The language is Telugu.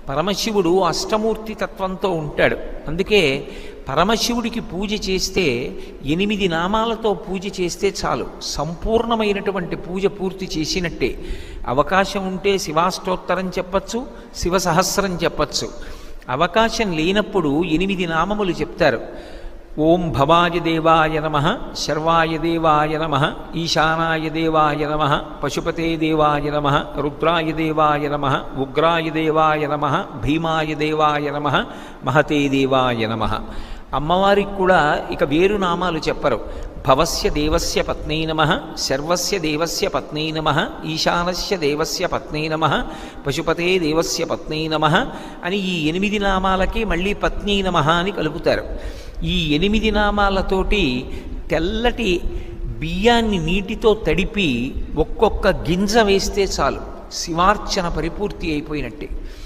పరమశివుడు అష్టమూర్తి తత్వంతో ఉంటాడు. అందుకే పరమశివుడికి పూజ చేస్తే 8 నామాలతో పూజ చేస్తే చాలు, సంపూర్ణమైనటువంటి పూజ పూర్తి చేసినట్టే. అవకాశం ఉంటే శివాష్టోత్తరం చెప్పచ్చు, శివ సహస్రం చెప్పచ్చు. అవకాశం లేనప్పుడు 8 నామములు చెప్తారు. ఓం భవాయ దేవాయ నమః, శర్వాయ దేవాయ నమః, ఈశానాయ దేవాయ నమః, పశుపతే దేవాయ నమః, రుద్రాయ దేవాయ నమః, ఉగ్రాయ దేవాయ నమః, భీమాయ దేవాయ నమః, మహతే దేవాయ నమః. అమ్మవారికి కూడా ఇక వేరు నామాలు చెప్పరు. భవస్య దేవస్య పత్నీ నమః, శర్వస్య దేవస్య పత్నీ నమః, ఈశానస్య దేవస్య పత్నీ నమః, పశుపతే దేవస్య పత్నీ నమః అని ఈ 8 నామాలకి మళ్ళీ పత్నీ నమః అని కలుపుతారు. ఈ 8 నామాలతోటి తెల్లటి బియ్యాన్ని నీటితో తడిపి ఒక్కొక్క గింజ వేస్తే చాలు, శివార్చన పరిపూర్తి అయిపోయినట్టే.